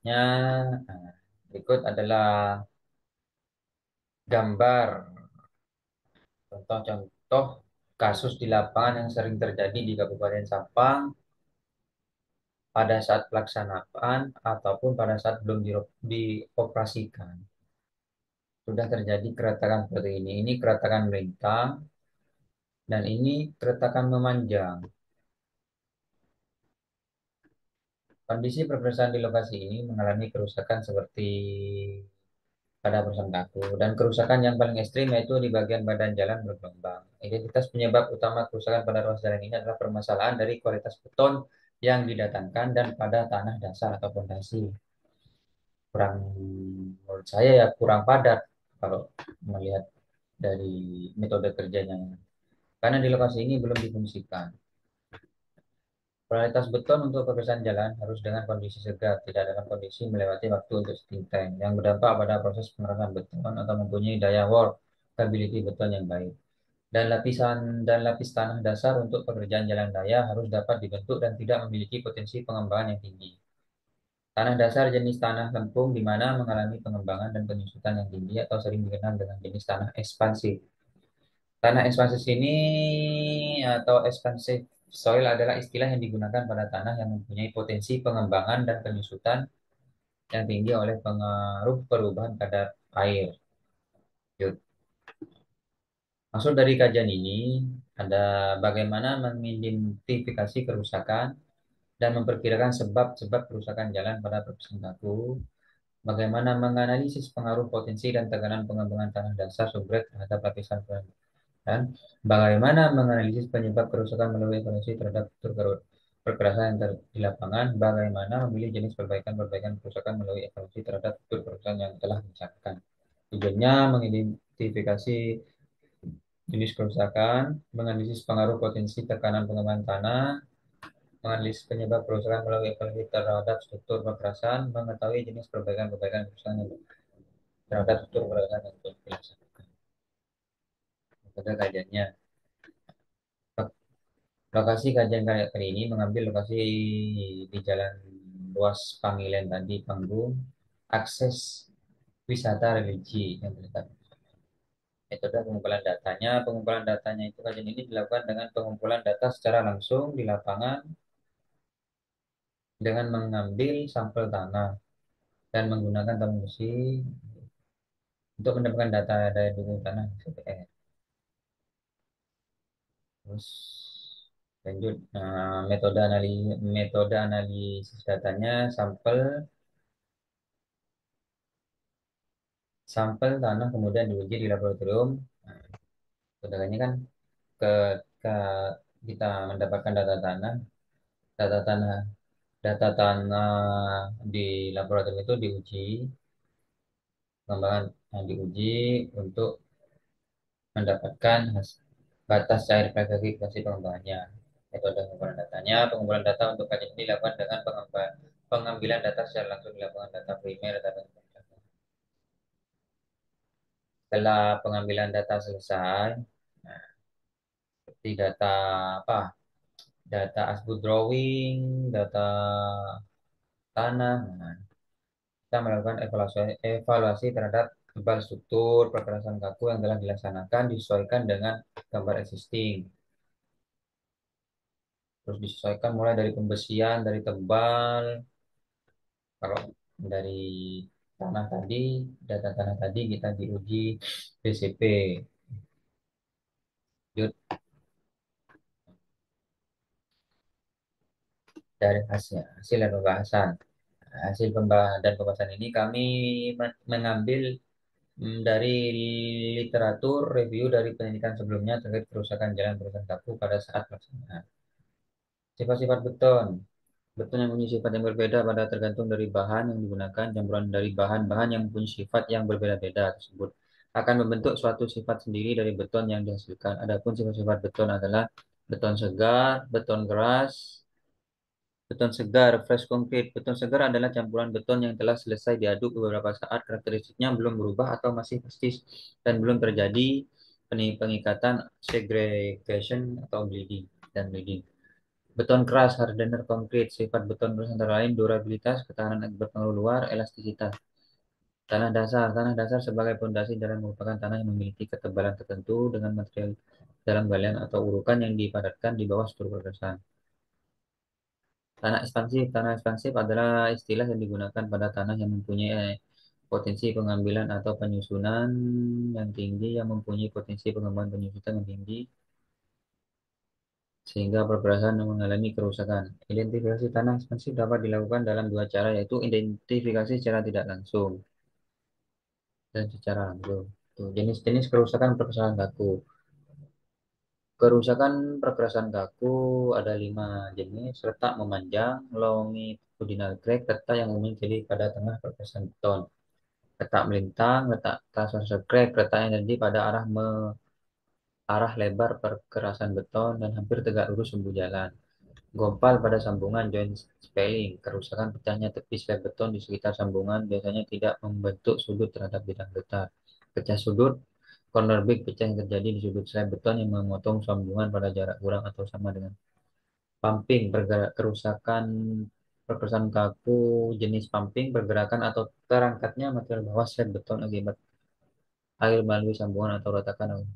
Nah, berikut adalah gambar contoh-contoh kasus di lapangan yang sering terjadi di Kabupaten Sampang pada saat pelaksanaan ataupun pada saat belum dioperasikan. Sudah terjadi keretakan seperti ini. Ini keretakan melintang dan ini keretakan memanjang. Kondisi perpecahan di lokasi ini mengalami kerusakan seperti pada perusahaan kaku dan kerusakan yang paling ekstrim yaitu di bagian badan jalan bergelombang. Identitas penyebab utama kerusakan pada ruas jalan ini adalah permasalahan dari kualitas beton yang didatangkan dan pada tanah dasar atau fondasi. Kurang, menurut saya ya kurang padat kalau melihat dari metode kerjanya. Karena di lokasi ini belum difungsikan. Kualitas beton untuk pemeriksaan jalan harus dengan kondisi segar, tidak dalam kondisi melewati waktu untuk setting time, yang berdampak pada proses pengerasan beton atau mempunyai daya workability beton yang baik. Dan lapis tanah dasar untuk pekerjaan jalan raya harus dapat dibentuk dan tidak memiliki potensi pengembangan yang tinggi. Tanah dasar jenis tanah lempung di mana mengalami pengembangan dan penyusutan yang tinggi atau sering dikenal dengan jenis tanah ekspansif. Tanah ekspansif ini atau expansive soil adalah istilah yang digunakan pada tanah yang mempunyai potensi pengembangan dan penyusutan yang tinggi oleh pengaruh perubahan kadar air. Yuk. Maksud dari kajian ini ada bagaimana mengidentifikasi kerusakan dan memperkirakan sebab-sebab kerusakan jalan pada perpisahan baku, bagaimana menganalisis pengaruh potensi dan tekanan pengembangan tanah dasar subbrat terhadap lapisan dan bagaimana menganalisis penyebab kerusakan melalui evaluasi terhadap struktur perkerasan yang di lapangan, bagaimana memilih jenis perbaikan-perbaikan kerusakan melalui evaluasi terhadap struktur kerusakan yang telah dicatatkan. Tujuannya mengidentifikasi jenis kerusakan, menganalisis pengaruh potensi tekanan pengembangan tanah, menganalisis penyebab kerusakan melalui evaluasi terhadap struktur perkerasan, mengetahui jenis perbaikan-perbaikan kerusakan yang terhadap struktur perkerasan yang telah dilaksanakan. Metode kajiannya. Lokasi kajian karya kali ini mengambil lokasi di Jalan Luas Pangilen tadi, Panggung, akses wisata religi yang terdekat. Metode pengumpulan datanya itu kajian ini dilakukan dengan pengumpulan data secara langsung di lapangan dengan mengambil sampel tanah dan menggunakan tabung besi untuk mendapatkan data daya dukung tanah CPR. Terus lanjut, metode analisis datanya sampel sampel tanah kemudian diuji di laboratorium. Nah, sebenarnya kan ke, ke kita mendapatkan data tanah, data tanah di laboratorium itu diuji, pengembangan diuji untuk mendapatkan batas cair frekuensi pengembangannya. Metode pengumpulan data untuk kajian ini dilakukan dengan pengambilan data secara langsung di lapangan data primer, data data. Setelah pengambilan data selesai, nah, seperti data apa? Data asbun drawing, data tanah. Nah, kita melakukan evaluasi terhadap kebal struktur perkerasan kaku yang telah dilaksanakan disesuaikan dengan gambar existing. Terus disesuaikan mulai dari pembesian, dari tebal. Kalau dari tanah tadi, data tanah tadi kita diuji BCP. Lanjut, dari hasil dan pembahasan. Hasil pembahasan ini kami mengambil dari literatur review dari penelitian sebelumnya terkait kerusakan jalan perusahaan kaku pada saat pelaksanaan. Sifat-sifat beton. Beton yang mempunyai sifat yang berbeda pada tergantung dari bahan yang digunakan. Campuran dari bahan-bahan yang mempunyai sifat yang berbeda-beda tersebut akan membentuk suatu sifat sendiri dari beton yang dihasilkan. Adapun sifat-sifat beton adalah beton segar, beton keras, beton segar, fresh concrete. Beton segar adalah campuran beton yang telah selesai diaduk beberapa saat, karakteristiknya belum berubah atau masih persis dan belum terjadi pengikatan segregation atau bleeding. Beton keras, hardener konkrit. Sifat beton keras antara lain durabilitas, ketahanan akibat pengaruh luar, elastisitas. Tanah dasar. Tanah dasar sebagai pondasi dalam merupakan tanah yang memiliki ketebalan tertentu dengan material dalam galian atau urukan yang dipadatkan di bawah struktur dasar. Tanah ekspansif. Tanah ekspansif adalah istilah yang digunakan pada tanah yang mempunyai potensi pengambilan atau penyusunan yang tinggi, yang mempunyai potensi pengembangan penyusutan yang tinggi, sehingga perberasan mengalami kerusakan. Identifikasi tanah ekspansif dapat dilakukan dalam dua cara, yaitu identifikasi secara tidak langsung dan secara langsung. Tuh, jenis-jenis kerusakan perkerasan kaku. Kerusakan perkerasan kaku ada 5 jenis: retak memanjang, longitudinal crack, retak yang umumnya terjadi pada tengah perkerasan beton. Retak melintang, retak transversal crack, retak yang terjadi pada arah lebar perkerasan beton dan hampir tegak lurus sumbu jalan. Gompal pada sambungan joint spalling, kerusakan pecahnya tepi slab beton di sekitar sambungan biasanya tidak membentuk sudut terhadap bidang datar. Pecah sudut, corner break, pecah yang terjadi di sudut slab beton yang memotong sambungan pada jarak kurang atau sama dengan pumping, kerusakan perkerasan kaku jenis pumping, pergerakan atau terangkatnya material bawah slab beton akibat air melalui sambungan atau retakan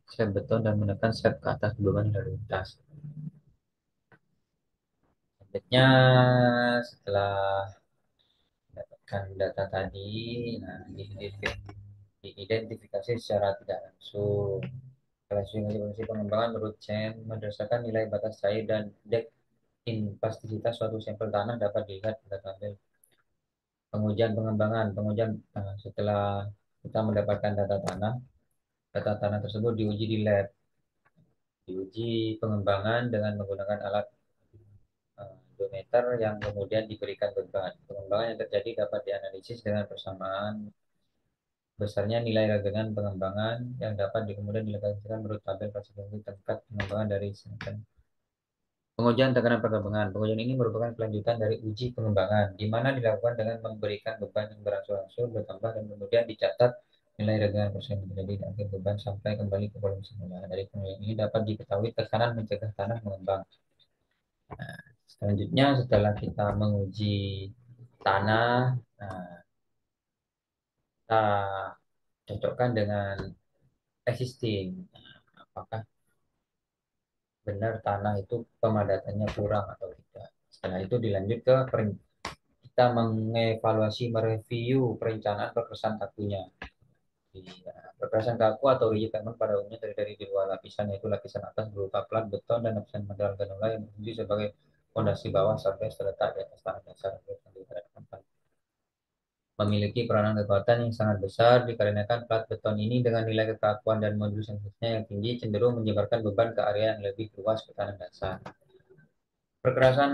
slab beton dan menekan slab ke atas beban lalu lintas. Selanjutnya, setelah mendapatkan data tadi, nah diidentifikasi secara tidak langsung. Klasifikasi pengembangan menurut Chen berdasarkan nilai batas cair dan depth impastisitas suatu sampel tanah dapat dilihat pada tabel. Pengujian pengembangan, setelah kita mendapatkan data tanah tersebut diuji di lab, diuji pengembangan dengan menggunakan alat odometer yang kemudian diberikan beban. Pengembangan yang terjadi dapat dianalisis dengan persamaan besarnya nilai ragengan pengembangan yang dapat kemudian dilokalisasikan menurut tabel klasifikasi tingkat pengembangan dari Sinten. Pengujian tekanan perkembangan. Pengujian ini merupakan kelanjutan dari uji pengembangan, di mana dilakukan dengan memberikan beban yang berangsur-angsur bertambah dan kemudian dicatat nilai ragengan persen yang terjadi di akhir beban sampai kembali ke volume semula. Dari pengujian ini dapat diketahui tekanan mencegah tanah mengembang. Selanjutnya, setelah kita menguji tanah, nah, kita cocokkan dengan existing. Apakah benar tanah itu pemadatannya kurang atau tidak? Setelah itu dilanjut ke kita mengevaluasi, mereview perencanaan perkerasan kakunya. Perkerasan kaku atau rigid pavement pada umumnya terdiri dari dua lapisan, yaitu lapisan atas berupa plat beton dan lapisan material granula yang berfungsi sebagai fondasi bawah sampai terletak di atas tanah dasar memiliki peranan kekuatan yang sangat besar dikarenakan plat beton ini dengan nilai kekakuan dan modulus yang tinggi cenderung menyebarkan beban ke area yang lebih luas ke tanah dasar. Perkerasan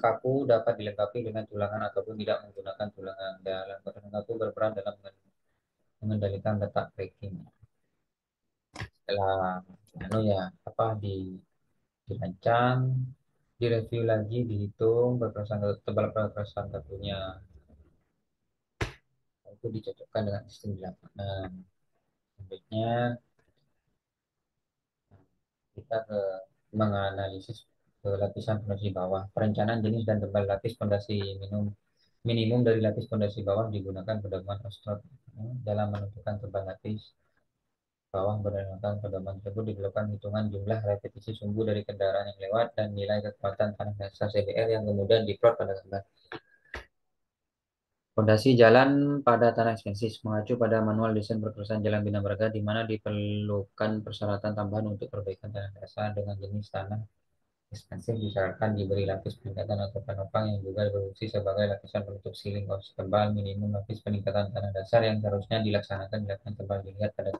kaku dapat dilengkapi dengan tulangan ataupun tidak menggunakan tulangan. Dalam perkerasan kaku berperan dalam mengendalikan letak breaking. Setelah dirancang, direview lagi, dihitung perkerasan tebal perkerasan kakunya itu dicocokkan dengan sistem di lapangan. Selanjutnya kita menganalisis ke lapisan fondasi bawah. Perencanaan jenis dan tebal lapis fondasi minimum dari lapis fondasi bawah digunakan pedoman Ostrov dalam menentukan tebal lapis bawah. Berdasarkan pedoman tersebut dilakukan hitungan jumlah repetisi sumbu dari kendaraan yang lewat dan nilai kekuatan tanah dasar CDR yang kemudian diplot pada gambar. Fondasi jalan pada tanah ekstensif mengacu pada manual desain perkerasan jalan Bina Marga di mana diperlukan persyaratan tambahan untuk perbaikan tanah dasar dengan jenis tanah ekstensif disyaratkan diberi lapis peningkatan atau penopang yang juga berfungsi sebagai lapisan penutup siling tebal minimum lapis peningkatan tanah dasar yang seharusnya dilaksanakan di lapisan tebal dilihat pada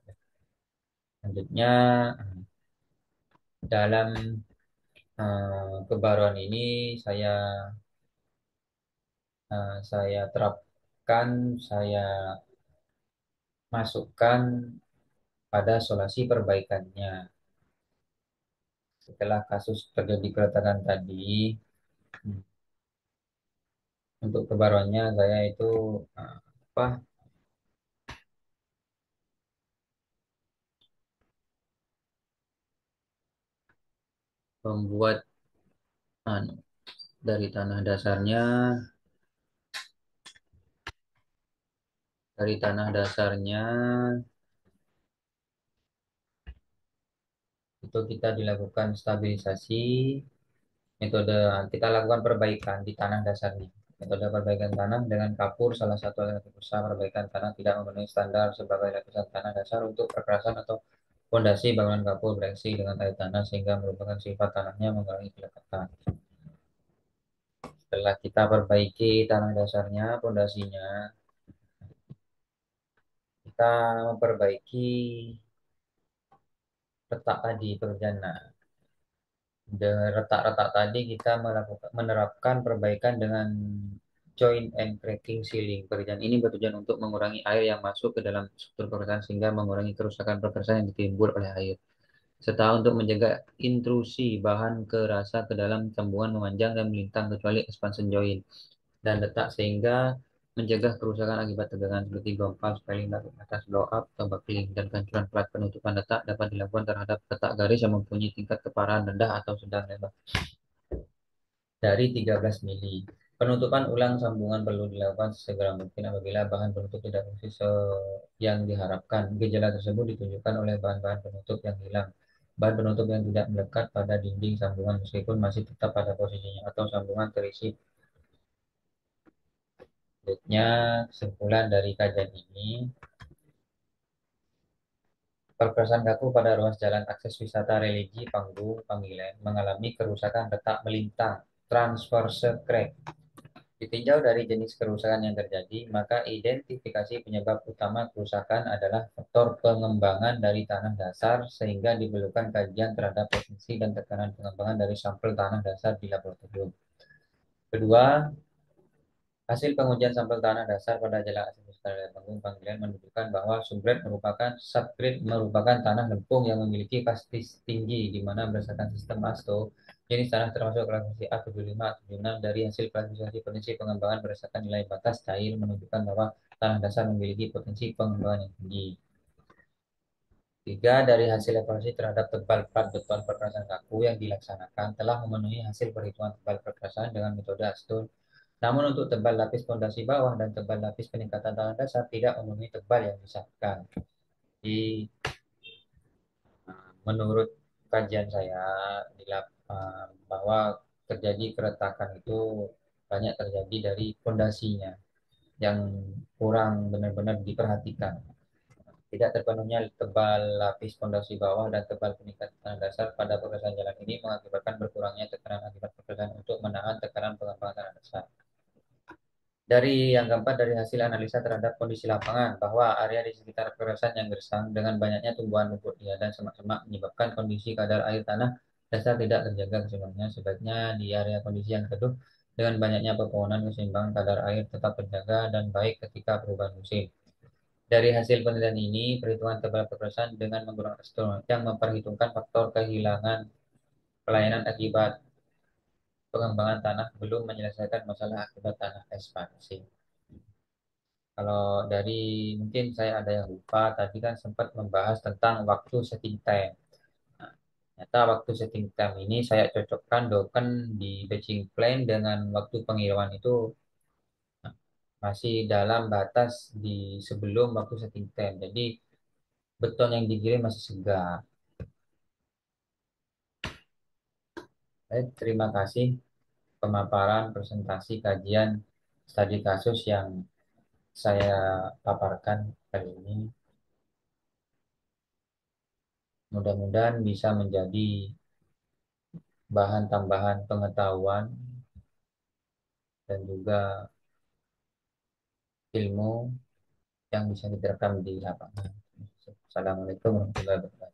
selanjutnya. Dalam kebaruan ini saya terapkan, saya masukkan pada solusi perbaikannya. Setelah kasus terjadi keretakan tadi, untuk kebaruannya saya itu apa membuat anu, dari tanah dasarnya, dari tanah dasarnya itu kita dilakukan stabilisasi, metode kita lakukan perbaikan di tanah dasarnya. Metode perbaikan tanah dengan kapur salah satu alat usaha perbaikan tanah tidak memenuhi standar sebagai lapisan tanah dasar untuk perkerasan atau fondasi bangunan kapur bereaksi dengan air tanah sehingga merupakan sifat tanahnya mengalami pelekatan. Setelah kita perbaiki tanah dasarnya, fondasinya, kita memperbaiki retak tadi pekerjaan. Nah, retak-retak tadi kita melakukan menerapkan perbaikan dengan joint and cracking sealing. Pekerjaan ini bertujuan untuk mengurangi air yang masuk ke dalam struktur pekerjaan sehingga mengurangi kerusakan pekerjaan yang ditimbul oleh air, serta untuk menjaga intrusi bahan ke rasa ke dalam sambungan memanjang dan melintang kecuali expansion joint dan letak sehingga mencegah kerusakan akibat tegangan seperti gompal, spalling, lapis atas, blow up, atau buckling, dan kehancuran plat penutupan letak dapat dilakukan terhadap letak garis yang mempunyai tingkat keparahan rendah atau sedang lebar dari 13 mili. Penutupan ulang sambungan perlu dilakukan sesegera mungkin apabila bahan penutup tidak fungsi yang diharapkan. Gejala tersebut ditunjukkan oleh bahan-bahan penutup yang hilang, bahan penutup yang tidak melekat pada dinding sambungan meskipun masih tetap pada posisinya, atau sambungan terisi. Selanjutnya, kesimpulan dari kajian ini, perkerasan kaku pada ruas jalan akses wisata religi Panggung Panggilan mengalami kerusakan retak melintang, transverse crack. Ditinjau dari jenis kerusakan yang terjadi, maka identifikasi penyebab utama kerusakan adalah faktor pengembangan dari tanah dasar sehingga diperlukan kajian terhadap potensi dan tekanan pengembangan dari sampel tanah dasar di laboratorium. Kedua, hasil pengujian sampel tanah dasar pada jalan akses Panggung Panggilan menunjukkan bahwa subgrade merupakan tanah lempung yang memiliki kapasitas tinggi di mana berdasarkan sistem ASTO jenis tanah termasuk klasifikasi A75 A76 dari hasil klasifikasi potensi pengembangan berdasarkan nilai batas cair menunjukkan bahwa tanah dasar memiliki potensi pengembangan yang tinggi. Tiga, dari hasil evaluasi terhadap tebal plat beton perkerasan kaku yang dilaksanakan telah memenuhi hasil perhitungan tebal perkerasan dengan metode ASTO. Namun untuk tebal lapis fondasi bawah dan tebal lapis peningkatan tanah dasar tidak memenuhi tebal yang disyaratkan. Jadi menurut kajian saya bahwa terjadi keretakan itu banyak terjadi dari fondasinya yang kurang benar-benar diperhatikan. Tidak terpenuhnya tebal lapis fondasi bawah dan tebal peningkatan tanah dasar pada perkerasan jalan ini mengakibatkan berkurangnya tekanan akibat perkerasan untuk menahan tekanan pengembangan tanah dasar. Dari yang keempat, dari hasil analisa terhadap kondisi lapangan, bahwa area di sekitar perkerasan yang gersang dengan banyaknya tumbuhan rumput liar dan semak-semak menyebabkan kondisi kadar air tanah dasar tidak terjaga keseimbangannya. Sebaiknya di area kondisi yang teduh dengan banyaknya pepohonan keseimbangan kadar air tetap terjaga dan baik ketika perubahan musim. Dari hasil penelitian ini, perhitungan tebal perkerasan dengan menggunakan astronom yang memperhitungkan faktor kehilangan pelayanan akibat pengembangan tanah belum menyelesaikan masalah akibat tanah ekspansi. Kalau dari mungkin saya ada yang lupa, tadi kan sempat membahas tentang waktu setting time. Nah, ternyata waktu setting time ini saya cocokkan doken di batching plan dengan waktu pengiriman itu masih dalam batas di sebelum waktu setting time. Jadi beton yang dikirim masih segar. Baik, terima kasih pemaparan presentasi kajian studi kasus yang saya paparkan kali ini. Mudah-mudahan bisa menjadi bahan tambahan pengetahuan dan juga ilmu yang bisa diterapkan di lapangan. Assalamualaikum warahmatullahi wabarakatuh.